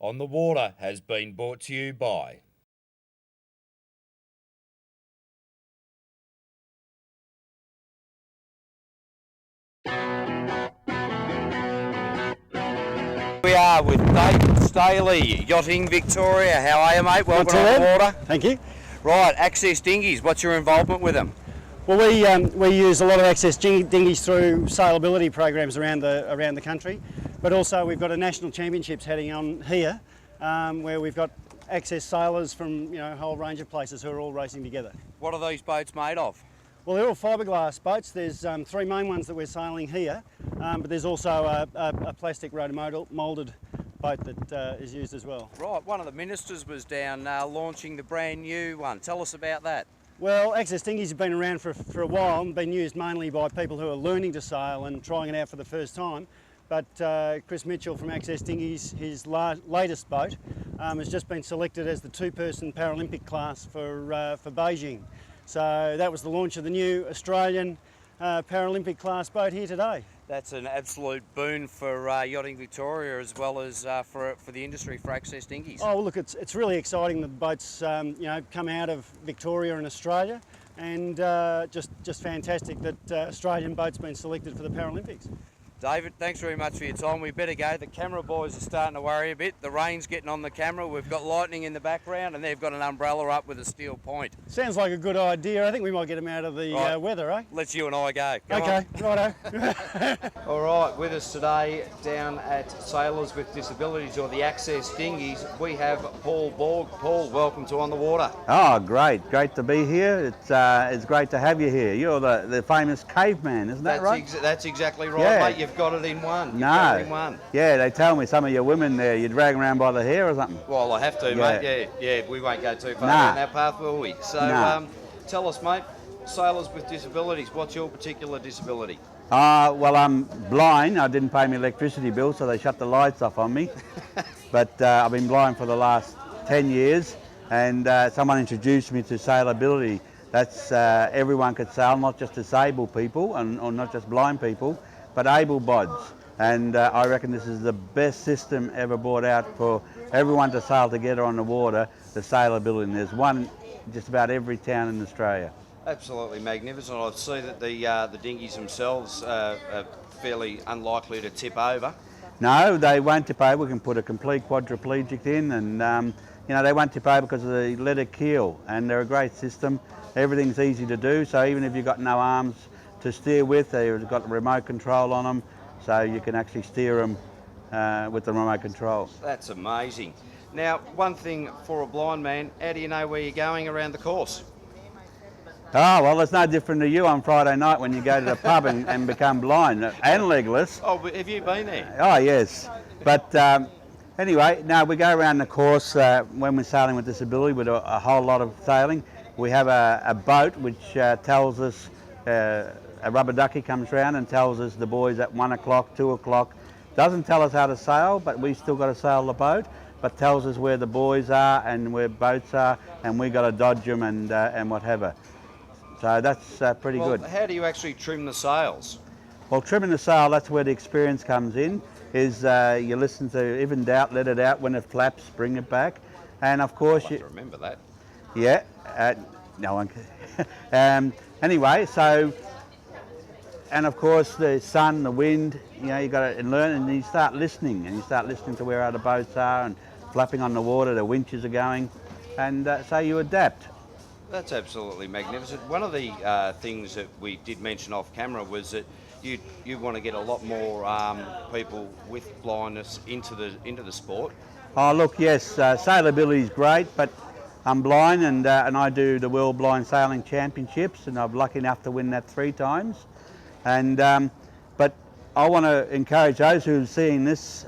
On the Water has been brought to you by We are with David Staley, Yachting Victoria. How are you, mate? Welcome on the water. Thank you. Right, Access Dinghies, what's your involvement with them? Well, we use a lot of Access Dinghies through sailability programs around the country, but also we've got a national championships heading on here, where we've got Access sailors from a whole range of places who are all racing together. What are these boats made of? Well, they're all fiberglass boats. There's three main ones that we're sailing here, but there's also a plastic rotor-moulded boat that is used as well. Right, one of the ministers was down launching the brand new one. Tell us about that. Well, Access Dinghies have been around for a while and been used mainly by people who are learning to sail and trying it out for the first time. But Chris Mitchell from Access Dinghies, his latest boat, has just been selected as the two-person Paralympic class for Beijing. So that was the launch of the new Australian Paralympic class boat here today. That's an absolute boon for Yachting Victoria as well as for the industry, for Access Dinghies. Oh, well, look, it's really exciting. The boats come out of Victoria and Australia, and just fantastic that Australian boats been selected for the Paralympics. David, thanks very much for your time. We better go. The camera boys are starting to worry a bit. The rain's getting on the camera. We've got lightning in the background and they've got an umbrella up with a steel point. Sounds like a good idea. I think we might get them out of the weather, eh? Let's you and I go. Come okay, righto. All right, with us today down at Sailors with Disabilities, or the Access Dinghies, we have Paul Borg. Paul, welcome to On the Water. Oh, great to be here. It's great to have you here. You're the famous caveman, isn't that right? That's exactly right, yeah. Mate. You've got it in one. No. Yeah, they tell me some of your women there, you drag them around by the hair or something. Well, I have to, mate. Yeah, we won't go too far down that path, will we? So, tell us, mate, Sailors with Disabilities, what's your particular disability? Well, I'm blind. I didn't pay my electricity bill, so they shut the lights off on me. But I've been blind for the last 10 years, and someone introduced me to sailability. That's everyone could sail, not just disabled people, or not just blind people, but able-bods. And I reckon this is the best system ever brought out for everyone to sail together on the water, the sailability. And there's one just about every town in Australia. Absolutely magnificent. I see that the dinghies themselves are fairly unlikely to tip over. No, they won't tip over. We can put a complete quadriplegic in, and they won't tip over because of the leather keel, and they're a great system. Everything's easy to do, so even if you've got no arms to steer with, they've got remote control on them, so you can actually steer them with the remote control. That's amazing. Now, one thing for a blind man, how do you know where you're going around the course? Oh, well, it's no different to you on Friday night when you go to the pub and become blind and legless. Oh, but have you been there? Oh, yes. But anyway, no, we go around the course when we're sailing with disability. We do a whole lot of sailing. We have a boat which tells us, a rubber ducky comes round and tells us the boys at 1 o'clock, 2 o'clock. Doesn't tell us how to sail, but we still got to sail the boat, but tells us where the boys are and where boats are, and we got to dodge them and whatever. So that's pretty good. How do you actually trim the sails? Well, trimming the sail, that's where the experience comes in, is you listen to even doubt, let it out. When it flaps, bring it back. And of course I'll have to remember that. Yeah, no one can. Anyway, so, and of course the sun, the wind, you got to learn, and you start listening, to where other boats are and flapping on the water, the winches are going, and so you adapt. That's absolutely magnificent. One of the things that we did mention off camera was that you want to get a lot more people with blindness into the sport. Oh look, yes, sailability is great, but I'm blind, and I do the World Blind Sailing Championships, and I'm lucky enough to win that 3 times. And but I want to encourage those who are seeing this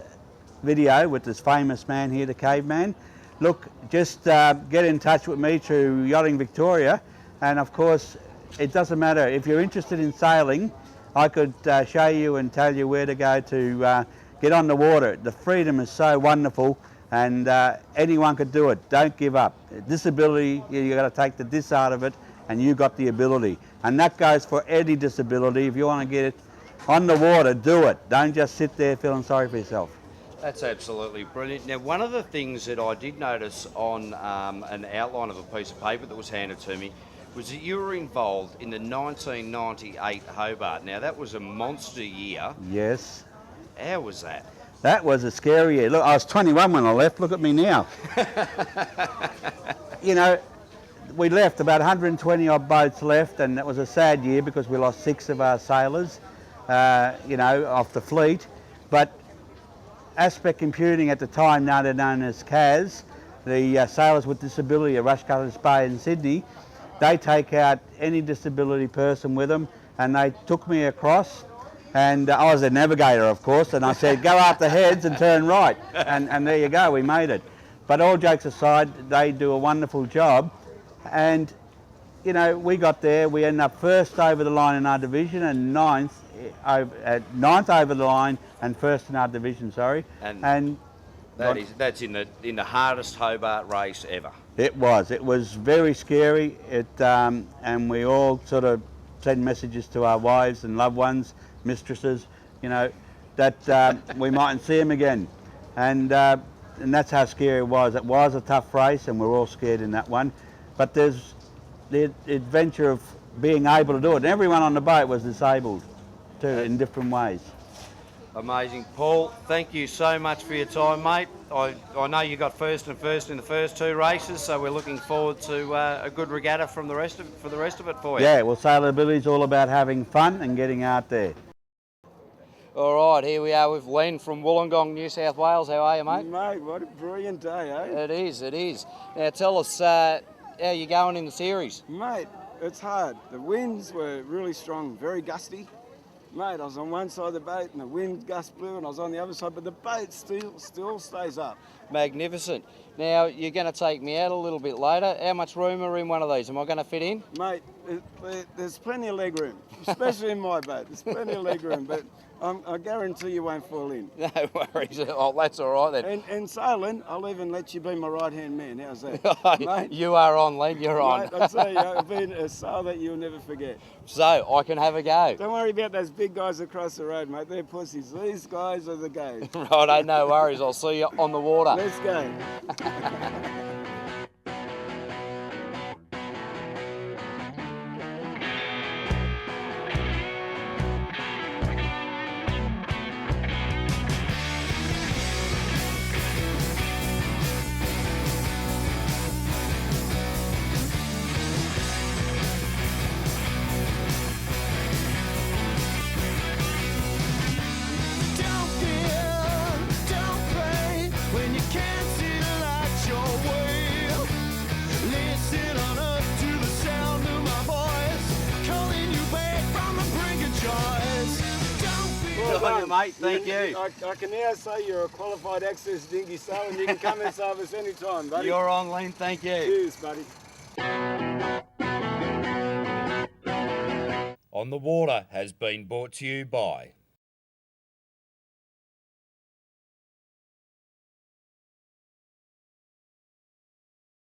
video with this famous man here, the caveman. Look, just get in touch with me through Yachting Victoria, and of course it doesn't matter if you're interested in sailing. I could show you and tell you where to go to get on the water. The freedom is so wonderful, and anyone could do it. Don't give up. Disability, you got to take the dis out of it, and you got the ability. And that goes for any disability. If you want to get it on the water, do it. Don't just sit there feeling sorry for yourself. That's absolutely brilliant. Now, one of the things that I did notice on an outline of a piece of paper that was handed to me was that you were involved in the 1998 Hobart. Now, that was a monster year. Yes. How was that? That was a scary year. Look, I was 21 when I left. Look at me now. You know, we left about 120 odd boats left, and that was a sad year because we lost 6 of our sailors, you know, off the fleet. But Aspect Computing at the time, now they're known as CAS, the Sailors with Disability at Rushcutters Bay in Sydney, they take out any disability person with them, and they took me across, and I was a navigator, of course, and I said, go up the heads and turn right, and there you go, we made it. But all jokes aside, they do a wonderful job, and you know, we got there, we ended up first over the line in our division and ninth over the line and first in our division, sorry. And that's in the hardest Hobart race ever. It was very scary. And we all sort of send messages to our wives and loved ones, mistresses, you know, that we mightn't see them again. And that's how scary it was. It was a tough race, and we're all scared in that one. But there's the adventure of being able to do it. And everyone on the boat was disabled too, in different ways. Amazing. Paul, thank you so much for your time, mate. I know you got first in the first 2 races, so we're looking forward to a good regatta for the rest of it for you. Yeah, well, sailability is all about having fun and getting out there. All right, here we are with Len from Wollongong, New South Wales. How are you, mate? Mate, what a brilliant day, eh? It is. Now tell us how you going in the series. Mate, it's hard. The winds were really strong, very gusty. Mate, I was on one side of the boat and the wind gust blew, and I was on the other side, but the boat still stays up. Magnificent. Now, you're going to take me out a little bit later. How much room are in one of these? Am I going to fit in? Mate, there's plenty of leg room, especially in my boat. There's plenty of leg room, but I guarantee you won't fall in. No worries. Oh, that's all right then. And sailing, I'll even let you be my right-hand man. How's that? Mate? You are on, Len. You're on. Mate, I'll tell you, it'll be a sail that you'll never forget. So, I can have a go. Don't worry about those big guys across the road, mate. They're pussies. These guys are the go. Righto, no worries. I'll see you on the water. Let's go. Mate, thank you. I can now say you're a qualified Access Dinghy sailor, and you can come and serve us anytime, buddy. You're on, Len. Thank you. Cheers, buddy. On the Water has been brought to you by